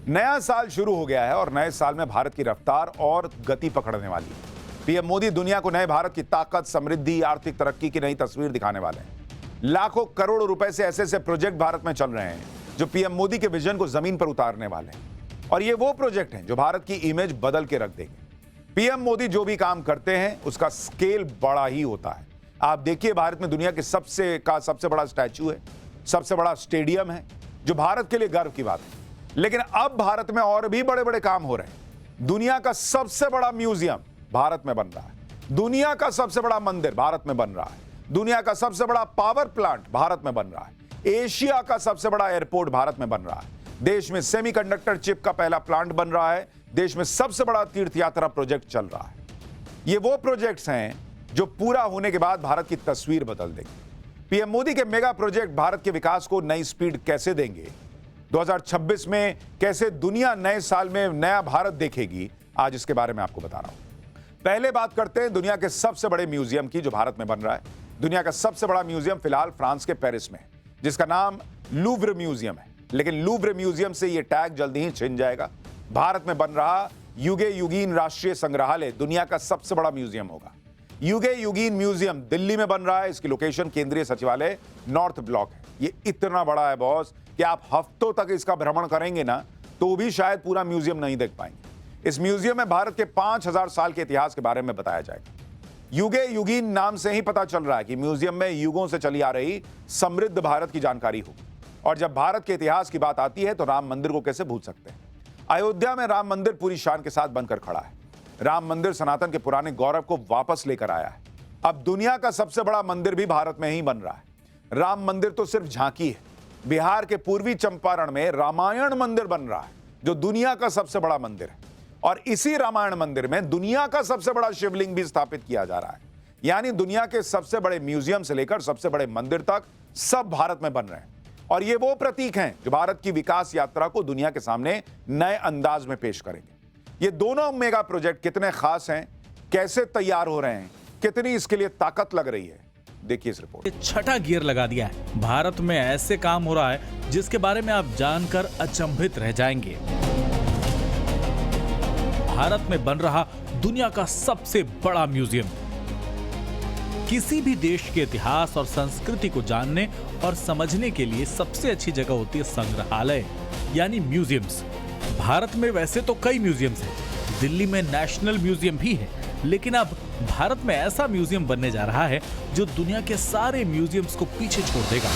नया साल शुरू हो गया है और नए साल में भारत की रफ्तार और गति पकड़ने वाली है। पीएम मोदी दुनिया को नए भारत की ताकत, समृद्धि, आर्थिक तरक्की की नई तस्वीर दिखाने वाले हैं। लाखों करोड़ रुपए से ऐसे ऐसे प्रोजेक्ट भारत में चल रहे हैं जो पीएम मोदी के विजन को जमीन पर उतारने वाले हैं। और ये वो प्रोजेक्ट हैं जो भारत की इमेज बदल के रख देंगे। पीएम मोदी जो भी काम करते हैं उसका स्केल बड़ा ही होता है। आप देखिए, भारत में दुनिया के सबसे बड़ा स्टैच्यू है, सबसे बड़ा स्टेडियम है, जो भारत के लिए गर्व की बात है। लेकिन अब भारत में और भी बड़े बड़े काम हो रहे हैं। दुनिया का सबसे बड़ा म्यूजियम भारत में बन रहा है, दुनिया का सबसे बड़ा मंदिर भारत में बन रहा है, दुनिया का सबसे बड़ा पावर प्लांट भारत में बन रहा है, एशिया का सबसे बड़ा एयरपोर्ट भारत में बन रहा है, देश में सेमीकंडक्टर चिप का पहला प्लांट बन रहा है, देश में सबसे बड़ा तीर्थ यात्रा प्रोजेक्ट चल रहा है। ये वो प्रोजेक्ट्स हैं जो पूरा होने के बाद भारत की तस्वीर बदल देंगे। पीएम मोदी के मेगा प्रोजेक्ट भारत के विकास को नई स्पीड कैसे देंगे, 2026 में कैसे दुनिया नए साल में नया भारत देखेगी, आज इसके बारे में आपको बता रहा हूं। पहले बात करते हैं दुनिया के सबसे बड़े म्यूजियम की जो भारत में बन रहा है। दुनिया का सबसे बड़ा म्यूजियम फिलहाल फ्रांस के पेरिस में है, जिसका नाम लूव्र म्यूजियम है। लेकिन लूव्र म्यूजियम से यह टैग जल्दी ही छिन जाएगा। भारत में बन रहा युगे युगीन राष्ट्रीय संग्रहालय दुनिया का सबसे बड़ा म्यूजियम होगा। युगे युगीन म्यूजियम दिल्ली में बन रहा है। इसकी लोकेशन केंद्रीय सचिवालय नॉर्थ ब्लॉक है। ये इतना बड़ा है बॉस कि आप हफ्तों तक इसका भ्रमण करेंगे ना तो भी शायद पूरा म्यूजियम नहीं देख पाएंगे। इस म्यूजियम में भारत के 5000 साल के इतिहास के बारे में बताया जाएगा। युगे युगीन नाम से ही पता चल रहा है कि म्यूजियम में युगों से चली आ रही समृद्ध भारत की जानकारी होगी। और जब भारत के इतिहास की बात आती है तो राम मंदिर को कैसे भूल सकते हैं। अयोध्या में राम मंदिर पूरी शान के साथ बनकर खड़ा है। राम मंदिर सनातन के पुराने गौरव को वापस लेकर आया है। अब दुनिया का सबसे बड़ा मंदिर भी भारत में ही बन रहा है। राम मंदिर तो सिर्फ झांकी है। बिहार के पूर्वी चंपारण में रामायण मंदिर बन रहा है जो दुनिया का सबसे बड़ा मंदिर है। और इसी रामायण मंदिर में दुनिया का सबसे बड़ा शिवलिंग भी स्थापित किया जा रहा है। यानी दुनिया के सबसे बड़े म्यूजियम से लेकर सबसे बड़े मंदिर तक सब भारत में बन रहे हैं। और ये वो प्रतीक हैं जो भारत की विकास यात्रा को दुनिया के सामने नए अंदाज में पेश करेंगे। ये दोनों मेगा प्रोजेक्ट कितने खास हैं, कैसे तैयार हो रहे हैं, कितनी इसके लिए ताकत लग रही है, देखिए इस रिपोर्ट। छठा गियर लगा दिया है। भारत में ऐसे काम हो रहा है जिसके बारे में आप जानकर अचंभित रह जाएंगे। भारत में बन रहा दुनिया का सबसे बड़ा म्यूजियम। किसी भी देश के इतिहास और संस्कृति को जानने और समझने के लिए सबसे अच्छी जगह होती है संग्रहालय यानी म्यूजियम्स। भारत में वैसे तो कई म्यूजियम्स हैं। दिल्ली में नेशनल म्यूजियम भी है, लेकिन अब भारत में ऐसा म्यूजियम बनने जा रहा है जो दुनिया के सारे म्यूजियम्स को पीछे छोड़ देगा।